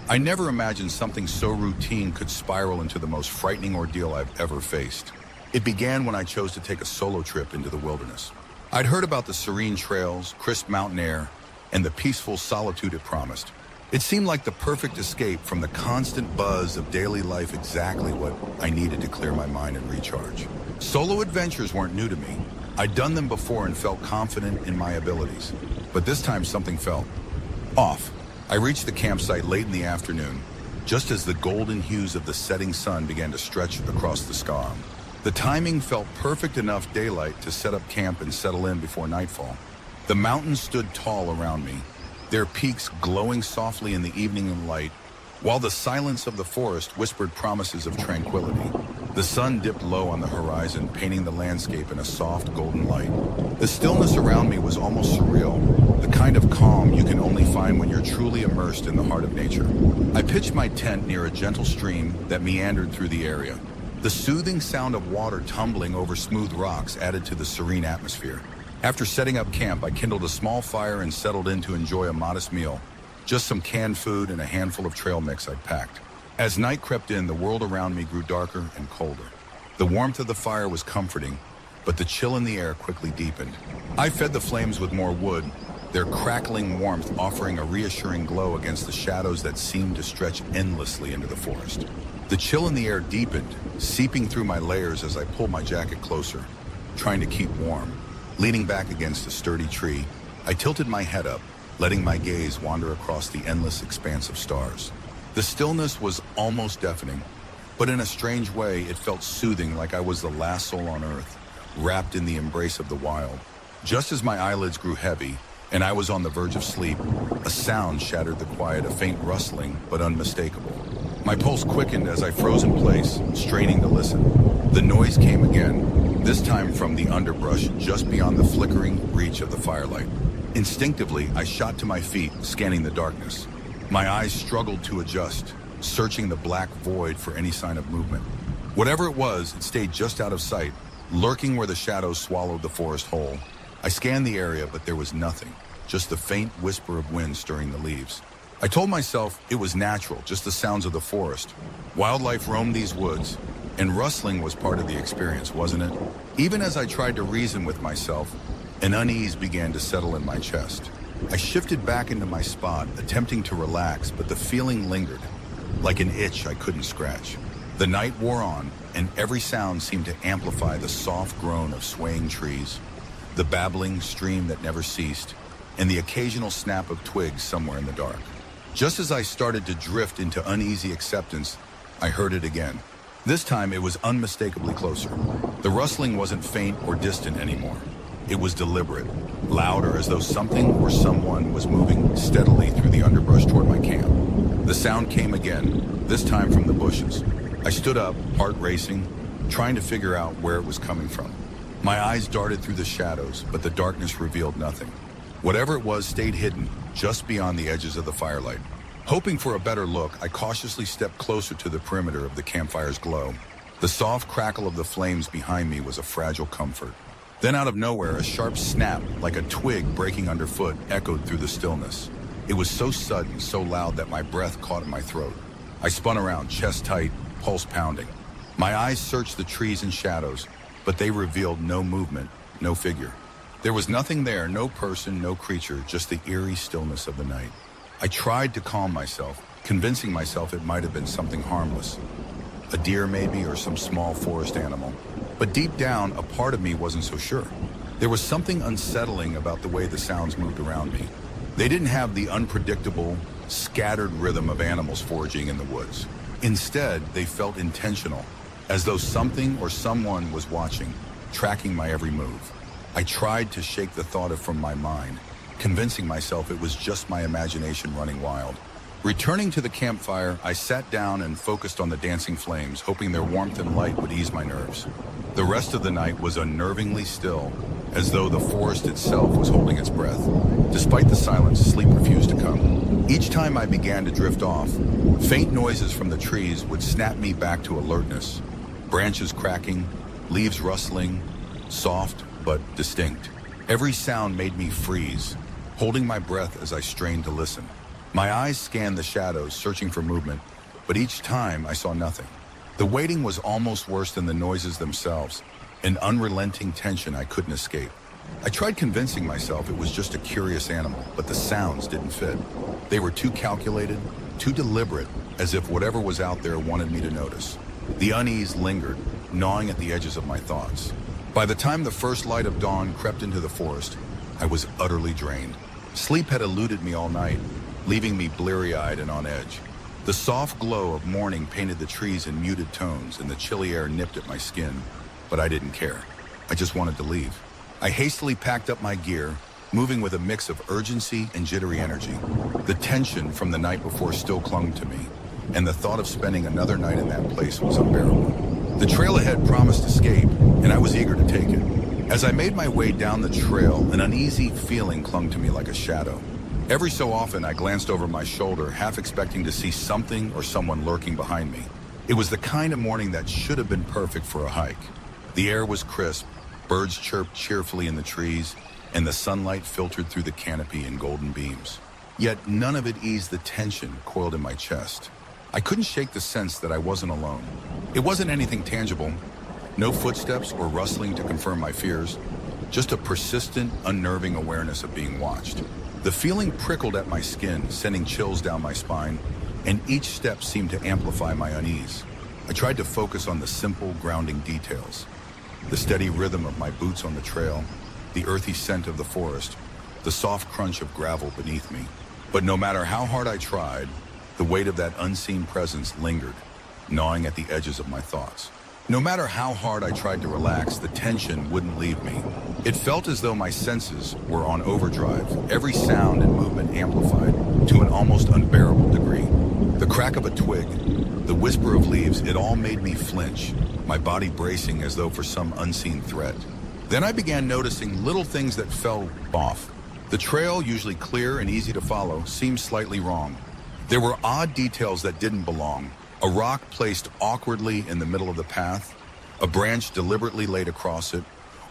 I never imagined something so routine could spiral into the most frightening ordeal I've ever faced. It began when I chose to take a solo trip into the wilderness. I'd heard about the serene trails, crisp mountain air, and the peaceful solitude it promised. It seemed like the perfect escape from the constant buzz of daily life, exactly what I needed to clear my mind and recharge. Solo adventures weren't new to me. I'd done them before and felt confident in my abilities. But this time something felt off. I reached the campsite late in the afternoon, just as the golden hues of the setting sun began to stretch across the sky. The timing felt perfect enough daylight to set up camp and settle in before nightfall. The mountains stood tall around me, their peaks glowing softly in the evening light, while the silence of the forest whispered promises of tranquility. The sun dipped low on the horizon, painting the landscape in a soft golden light. The stillness around me was almost surreal, the kind of calm you can only find when you're truly immersed in the heart of nature. I pitched my tent near a gentle stream that meandered through the area. The soothing sound of water tumbling over smooth rocks added to the serene atmosphere. After setting up camp, I kindled a small fire and settled in to enjoy a modest meal, just some canned food and a handful of trail mix I'd packed. As night crept in, the world around me grew darker and colder. The warmth of the fire was comforting, but the chill in the air quickly deepened. I fed the flames with more wood, their crackling warmth offering a reassuring glow against the shadows that seemed to stretch endlessly into the forest. The chill in the air deepened, seeping through my layers as I pulled my jacket closer, trying to keep warm. Leaning back against a sturdy tree, I tilted my head up, letting my gaze wander across the endless expanse of stars. The stillness was almost deafening, but in a strange way, it felt soothing, like I was the last soul on earth, wrapped in the embrace of the wild. Just as my eyelids grew heavy, and I was on the verge of sleep, a sound shattered the quiet, a faint rustling, but unmistakable. My pulse quickened as I froze in place, straining to listen. The noise came again, this time from the underbrush just beyond the flickering reach of the firelight. Instinctively, I shot to my feet, scanning the darkness. My eyes struggled to adjust, searching the black void for any sign of movement. Whatever it was, it stayed just out of sight, lurking where the shadows swallowed the forest whole. I scanned the area, but there was nothing, just the faint whisper of wind stirring the leaves. I told myself it was natural, just the sounds of the forest. Wildlife roamed these woods, and rustling was part of the experience, wasn't it? Even as I tried to reason with myself, an unease began to settle in my chest. I shifted back into my spot, attempting to relax, but the feeling lingered, like an itch I couldn't scratch. The night wore on, and every sound seemed to amplify the soft groan of swaying trees, the babbling stream that never ceased, and the occasional snap of twigs somewhere in the dark. Just as I started to drift into uneasy acceptance, I heard it again. This time it was unmistakably closer. The rustling wasn't faint or distant anymore. It was deliberate, louder, as though something or someone was moving steadily through the underbrush toward my camp. The sound came again, this time from the bushes. I stood up, heart racing, trying to figure out where it was coming from. My eyes darted through the shadows, but the darkness revealed nothing. Whatever it was stayed hidden, just beyond the edges of the firelight. Hoping for a better look, I cautiously stepped closer to the perimeter of the campfire's glow. The soft crackle of the flames behind me was a fragile comfort. Then out of nowhere, a sharp snap, like a twig breaking underfoot, echoed through the stillness. It was so sudden, so loud that my breath caught in my throat. I spun around, chest tight, pulse pounding. My eyes searched the trees and shadows, but they revealed no movement, no figure. There was nothing there, no person, no creature, just the eerie stillness of the night. I tried to calm myself, convincing myself it might have been something harmless. A deer maybe, or some small forest animal. But deep down, a part of me wasn't so sure. There was something unsettling about the way the sounds moved around me. They didn't have the unpredictable, scattered rhythm of animals foraging in the woods. Instead, they felt intentional, as though something or someone was watching, tracking my every move. I tried to shake the thought from my mind, convincing myself it was just my imagination running wild. Returning to the campfire, I sat down and focused on the dancing flames, hoping their warmth and light would ease my nerves. The rest of the night was unnervingly still, as though the forest itself was holding its breath. Despite the silence, sleep refused to come. Each time I began to drift off, faint noises from the trees would snap me back to alertness. Branches cracking, leaves rustling, soft but distinct. Every sound made me freeze, holding my breath as I strained to listen. My eyes scanned the shadows, searching for movement, but each time I saw nothing. The waiting was almost worse than the noises themselves, an unrelenting tension I couldn't escape. I tried convincing myself it was just a curious animal, but the sounds didn't fit. They were too calculated, too deliberate, as if whatever was out there wanted me to notice. The unease lingered, gnawing at the edges of my thoughts. By the time the first light of dawn crept into the forest, I was utterly drained. Sleep had eluded me all night, leaving me bleary-eyed and on edge. The soft glow of morning painted the trees in muted tones, and the chilly air nipped at my skin, but I didn't care. I just wanted to leave. I hastily packed up my gear, moving with a mix of urgency and jittery energy. The tension from the night before still clung to me, and the thought of spending another night in that place was unbearable. The trail ahead promised escape, and I was eager to take it. As I made my way down the trail, an uneasy feeling clung to me like a shadow. Every so often, I glanced over my shoulder, half expecting to see something or someone lurking behind me. It was the kind of morning that should have been perfect for a hike. The air was crisp, birds chirped cheerfully in the trees, and the sunlight filtered through the canopy in golden beams. Yet none of it eased the tension coiled in my chest. I couldn't shake the sense that I wasn't alone. It wasn't anything tangible, no footsteps or rustling to confirm my fears, just a persistent, unnerving awareness of being watched. The feeling prickled at my skin, sending chills down my spine, and each step seemed to amplify my unease. I tried to focus on the simple, grounding details. The steady rhythm of my boots on the trail, the earthy scent of the forest, the soft crunch of gravel beneath me. But no matter how hard I tried, the weight of that unseen presence lingered, gnawing at the edges of my thoughts. No matter how hard I tried to relax, the tension wouldn't leave me. It felt as though my senses were on overdrive, every sound and movement amplified to an almost unbearable degree. The crack of a twig, the whisper of leaves, it all made me flinch, my body bracing as though for some unseen threat. Then I began noticing little things that fell off. The trail, usually clear and easy to follow, seemed slightly wrong. There were odd details that didn't belong. A rock placed awkwardly in the middle of the path, a branch deliberately laid across it,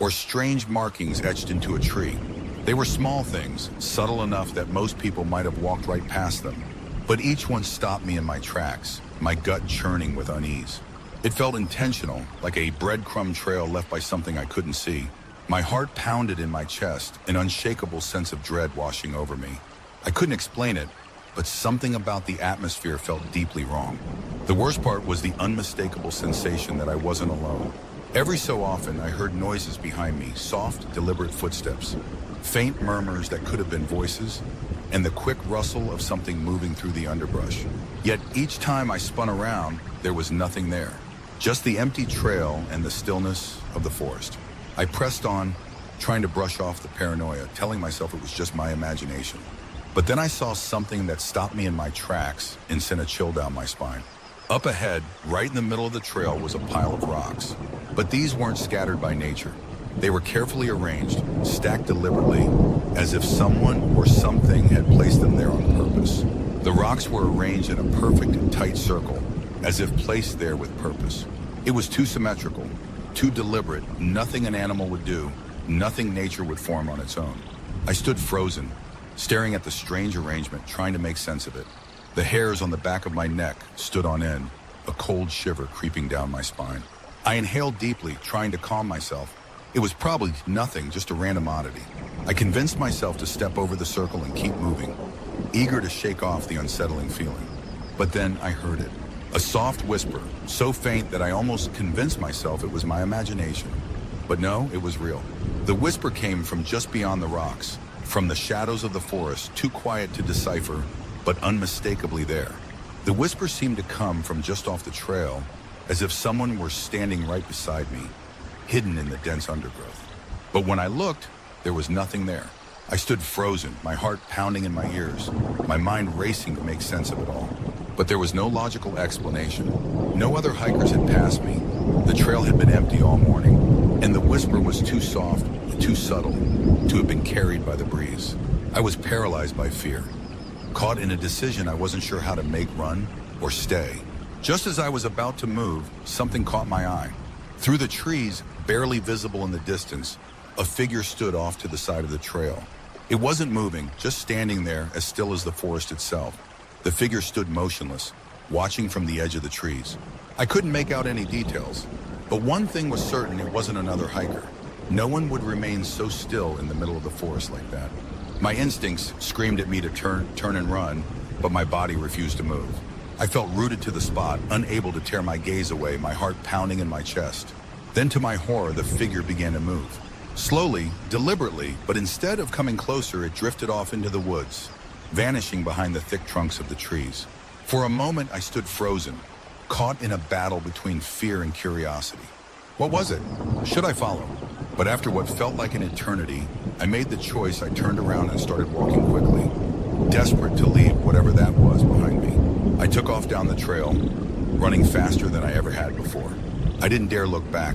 or strange markings etched into a tree. They were small things, subtle enough that most people might have walked right past them. But each one stopped me in my tracks, my gut churning with unease. It felt intentional, like a breadcrumb trail left by something I couldn't see. My heart pounded in my chest, an unshakable sense of dread washing over me. I couldn't explain it, but something about the atmosphere felt deeply wrong. The worst part was the unmistakable sensation that I wasn't alone. Every so often, I heard noises behind me, soft, deliberate footsteps, faint murmurs that could have been voices, and the quick rustle of something moving through the underbrush. Yet each time I spun around, there was nothing there, just the empty trail and the stillness of the forest. I pressed on, trying to brush off the paranoia, telling myself it was just my imagination. But then I saw something that stopped me in my tracks and sent a chill down my spine. Up ahead, right in the middle of the trail, was a pile of rocks. But these weren't scattered by nature. They were carefully arranged, stacked deliberately, as if someone or something had placed them there on purpose. The rocks were arranged in a perfect, tight circle, as if placed there with purpose. It was too symmetrical, too deliberate, nothing an animal would do, nothing nature would form on its own. I stood frozen, staring at the strange arrangement, trying to make sense of it. The hairs on the back of my neck stood on end, a cold shiver creeping down my spine. I inhaled deeply, trying to calm myself. It was probably nothing, just a random oddity. I convinced myself to step over the circle and keep moving, eager to shake off the unsettling feeling. But then I heard it. A soft whisper, so faint that I almost convinced myself it was my imagination. But no, it was real. The whisper came from just beyond the rocks, from the shadows of the forest, too quiet to decipher, but unmistakably there. The whisper seemed to come from just off the trail, as if someone were standing right beside me, hidden in the dense undergrowth. But when I looked, there was nothing there. I stood frozen, my heart pounding in my ears, my mind racing to make sense of it all. But there was no logical explanation. No other hikers had passed me. The trail had been empty all morning, and the whisper was too soft, too subtle, to have been carried by the breeze. I was paralyzed by fear, caught in a decision I wasn't sure how to make, run or stay. Just as I was about to move, something caught my eye. Through the trees, barely visible in the distance, a figure stood off to the side of the trail. It wasn't moving, just standing there as still as the forest itself. The figure stood motionless, watching from the edge of the trees. I couldn't make out any details, but one thing was certain: it wasn't another hiker. No one would remain so still in the middle of the forest like that. My instincts screamed at me to turn and run, but my body refused to move. I felt rooted to the spot, unable to tear my gaze away, my heart pounding in my chest. Then to my horror, the figure began to move. Slowly, deliberately, but instead of coming closer, it drifted off into the woods, vanishing behind the thick trunks of the trees. For a moment, I stood frozen, caught in a battle between fear and curiosity. What was it? Should I follow? But after what felt like an eternity, I made the choice. I turned around and started walking quickly, desperate to leave whatever that was behind me. I took off down the trail, running faster than I ever had before. I didn't dare look back.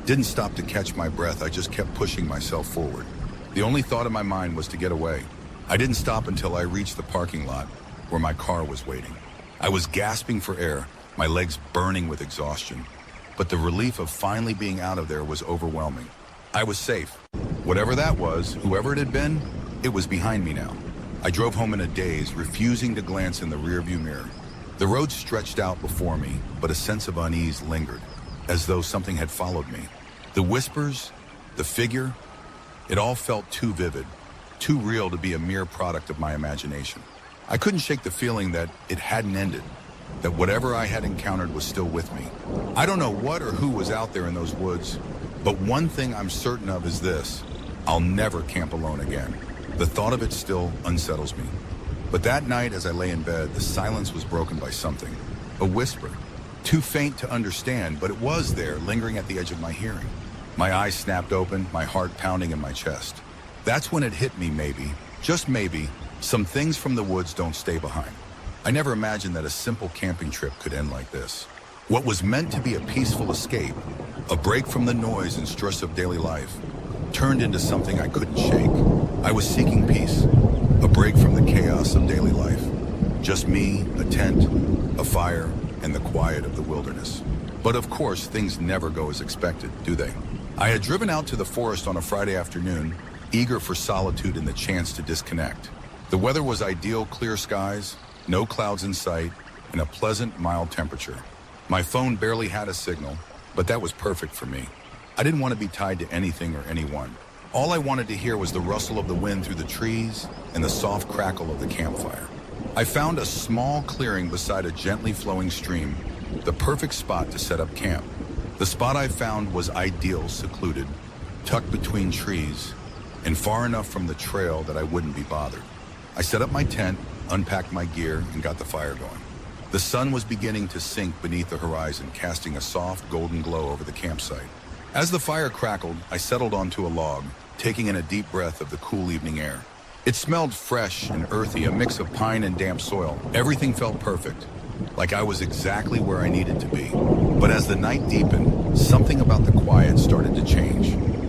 Didn't stop to catch my breath. I just kept pushing myself forward. The only thought in my mind was to get away. I didn't stop until I reached the parking lot where my car was waiting. I was gasping for air, my legs burning with exhaustion. But the relief of finally being out of there was overwhelming. I was safe. Whatever that was, whoever it had been, it was behind me now. I drove home in a daze, refusing to glance in the rearview mirror. The road stretched out before me, but a sense of unease lingered, as though something had followed me. The whispers, the figure, it all felt too vivid, too real to be a mere product of my imagination. I couldn't shake the feeling that it hadn't ended, that whatever I had encountered was still with me. I don't know what or who was out there in those woods, but one thing I'm certain of is this: I'll never camp alone again. The thought of it still unsettles me. But that night, as I lay in bed, the silence was broken by something, a whisper. Too faint to understand, but it was there, lingering at the edge of my hearing. My eyes snapped open, my heart pounding in my chest. That's when it hit me, maybe, just maybe, some things from the woods don't stay behind. I never imagined that a simple camping trip could end like this. What was meant to be a peaceful escape, a break from the noise and stress of daily life, turned into something I couldn't shake. I was seeking peace, a break from the chaos of daily life. Just me, a tent, a fire, and the quiet of the wilderness. But of course, things never go as expected, do they? I had driven out to the forest on a Friday afternoon, eager for solitude and the chance to disconnect. The weather was ideal: clear skies, no clouds in sight, and a pleasant, mild temperature. My phone barely had a signal, but that was perfect for me. I didn't want to be tied to anything or anyone. All I wanted to hear was the rustle of the wind through the trees and the soft crackle of the campfire. I found a small clearing beside a gently flowing stream, the perfect spot to set up camp. The spot I found was ideal, secluded, tucked between trees, and far enough from the trail that I wouldn't be bothered. I set up my tent, unpacked my gear, and got the fire going. The sun was beginning to sink beneath the horizon, casting a soft golden glow over the campsite. As the fire crackled, I settled onto a log, taking in a deep breath of the cool evening air. It smelled fresh and earthy, a mix of pine and damp soil. Everything felt perfect, like I was exactly where I needed to be. But as the night deepened, something about the quiet started to change.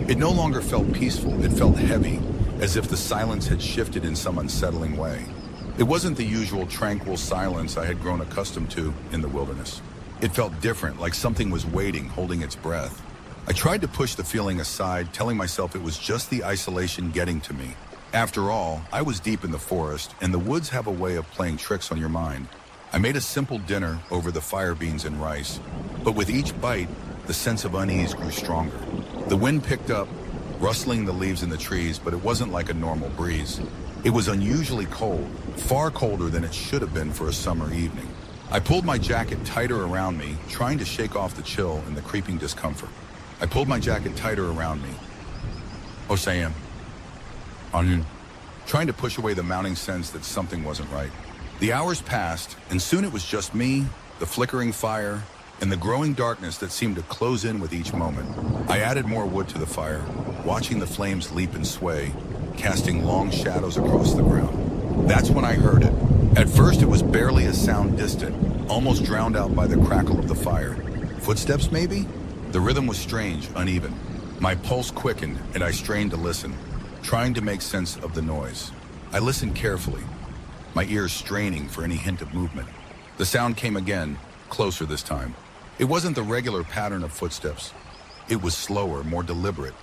It no longer felt peaceful, it felt heavy, as if the silence had shifted in some unsettling way. It wasn't the usual tranquil silence I had grown accustomed to in the wilderness. It felt different, like something was waiting, holding its breath. I tried to push the feeling aside, telling myself it was just the isolation getting to me. After all, I was deep in the forest, and the woods have a way of playing tricks on your mind. I made a simple dinner over the fire beans and rice, but with each bite, the sense of unease grew stronger. The wind picked up, rustling the leaves in the trees, but it wasn't like a normal breeze. It was unusually cold, far colder than it should have been for a summer evening. I pulled my jacket tighter around me, trying to shake off the chill and the creeping discomfort. I pulled my jacket tighter around me. Oh, Sam. Onion. Trying to push away the mounting sense that something wasn't right. The hours passed, and soon it was just me, the flickering fire, and the growing darkness that seemed to close in with each moment. I added more wood to the fire, watching the flames leap and sway, casting long shadows across the ground. That's when I heard it. At first it was barely a sound distant, almost drowned out by the crackle of the fire. Footsteps, maybe? The rhythm was strange, uneven. My pulse quickened, and I strained to listen, trying to make sense of the noise. I listened carefully, my ears straining for any hint of movement. The sound came again, closer this time. It wasn't the regular pattern of footsteps. It was slower, more deliberate,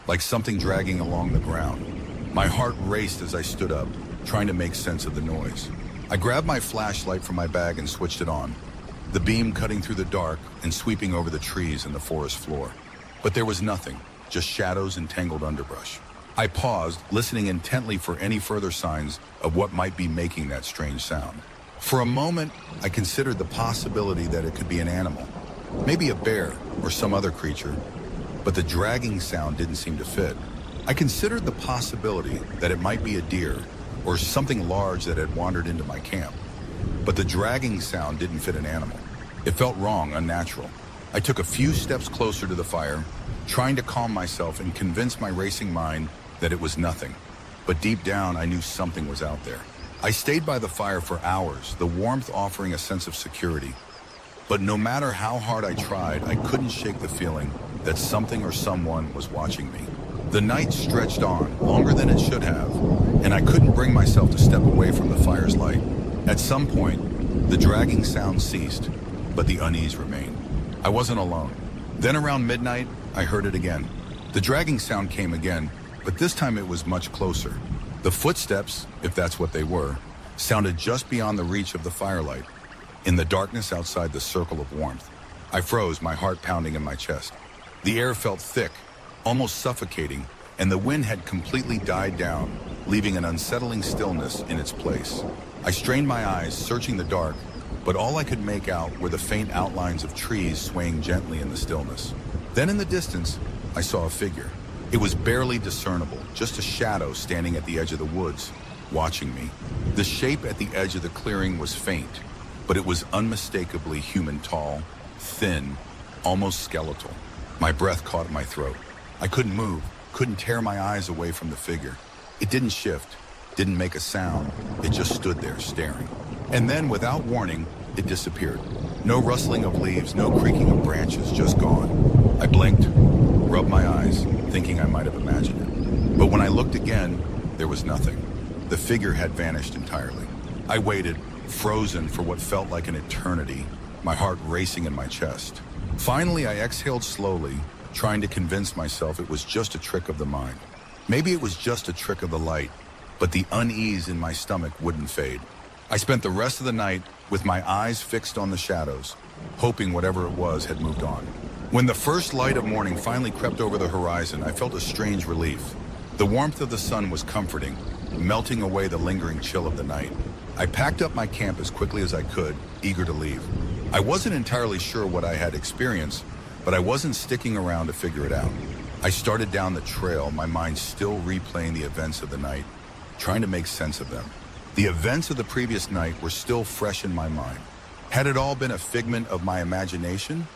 like something dragging along the ground. My heart raced as I stood up, trying to make sense of the noise. I grabbed my flashlight from my bag and switched it on, the beam cutting through the dark and sweeping over the trees and the forest floor. But there was nothing, just shadows and tangled underbrush. I paused, listening intently for any further signs of what might be making that strange sound. For a moment, I considered the possibility that it could be an animal, maybe a bear or some other creature, but the dragging sound didn't seem to fit. I considered the possibility that it might be a deer or something large that had wandered into my camp, but the dragging sound didn't fit an animal. It felt wrong, unnatural. I took a few steps closer to the fire, trying to calm myself and convince my racing mind that it was nothing. But deep down, I knew something was out there. I stayed by the fire for hours, the warmth offering a sense of security. But no matter how hard I tried, I couldn't shake the feeling that something or someone was watching me. The night stretched on, longer than it should have, and I couldn't bring myself to step away from the fire's light. At some point, the dragging sound ceased, but the unease remained. I wasn't alone. Then around midnight, I heard it again. The dragging sound came again, but this time it was much closer. The footsteps, if that's what they were, sounded just beyond the reach of the firelight, in the darkness outside the circle of warmth. I froze, my heart pounding in my chest. The air felt thick, almost suffocating, and the wind had completely died down, leaving an unsettling stillness in its place. I strained my eyes, searching the dark, but all I could make out were the faint outlines of trees swaying gently in the stillness. Then in the distance, I saw a figure. It was barely discernible, just a shadow standing at the edge of the woods, watching me. The shape at the edge of the clearing was faint, but it was unmistakably human, tall, thin, almost skeletal. My breath caught in my throat. I couldn't move, couldn't tear my eyes away from the figure. It didn't shift, didn't make a sound. It just stood there staring. And then, without warning, it disappeared. No rustling of leaves, no creaking of branches, just gone. I blinked, rubbed my eyes, thinking I might have imagined it. But when I looked again, there was nothing. The figure had vanished entirely. I waited, frozen for what felt like an eternity, my heart racing in my chest. Finally, I exhaled slowly, trying to convince myself it was just a trick of the mind. Maybe it was just a trick of the light, but the unease in my stomach wouldn't fade. I spent the rest of the night with my eyes fixed on the shadows, hoping whatever it was had moved on. When the first light of morning finally crept over the horizon, I felt a strange relief. The warmth of the sun was comforting, melting away the lingering chill of the night. I packed up my camp as quickly as I could, eager to leave. I wasn't entirely sure what I had experienced, but I wasn't sticking around to figure it out. I started down the trail, my mind still replaying the events of the night, trying to make sense of them. The events of the previous night were still fresh in my mind. Had it all been a figment of my imagination?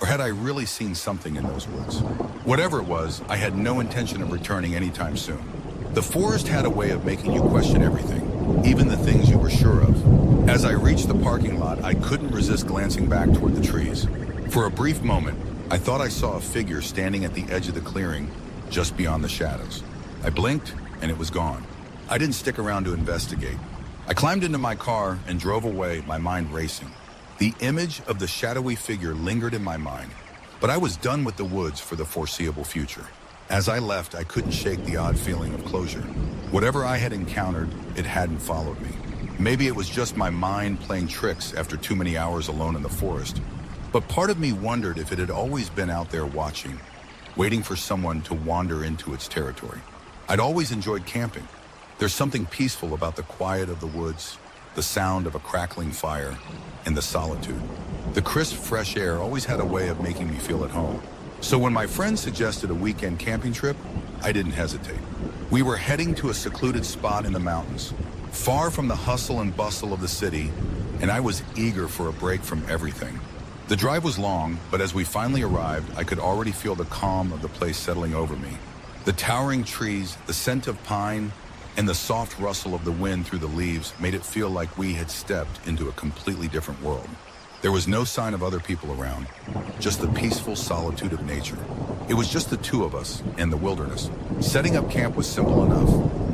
Or had I really seen something in those woods? Whatever it was, I had no intention of returning anytime soon. The forest had a way of making you question everything, even the things you were sure of. As I reached the parking lot, I couldn't resist glancing back toward the trees. For a brief moment, I thought I saw a figure standing at the edge of the clearing, just beyond the shadows. I blinked, and it was gone. I didn't stick around to investigate. I climbed into my car and drove away, my mind racing. The image of the shadowy figure lingered in my mind, but I was done with the woods for the foreseeable future. As I left, I couldn't shake the odd feeling of closure. Whatever I had encountered, it hadn't followed me. Maybe it was just my mind playing tricks after too many hours alone in the forest. But part of me wondered if it had always been out there watching, waiting for someone to wander into its territory. I'd always enjoyed camping. There's something peaceful about the quiet of the woods, the sound of a crackling fire, and the solitude. The crisp, fresh air always had a way of making me feel at home. So when my friend suggested a weekend camping trip, I didn't hesitate. We were heading to a secluded spot in the mountains, far from the hustle and bustle of the city, and I was eager for a break from everything. The drive was long, but as we finally arrived, I could already feel the calm of the place settling over me. The towering trees, the scent of pine, and the soft rustle of the wind through the leaves made it feel like we had stepped into a completely different world. There was no sign of other people around, just the peaceful solitude of nature. It was just the two of us and the wilderness. Setting up camp was simple enough.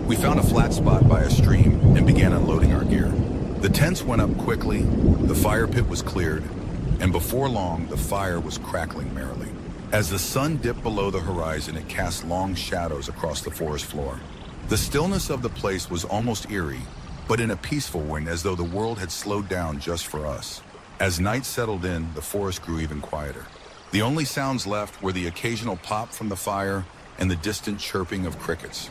We found a flat spot by a stream and began unloading our gear. The tents went up quickly, the fire pit was cleared, and before long, the fire was crackling merrily. As the sun dipped below the horizon, it cast long shadows across the forest floor. The stillness of the place was almost eerie, but in a peaceful one, as though the world had slowed down just for us. As night settled in, the forest grew even quieter. The only sounds left were the occasional pop from the fire and the distant chirping of crickets.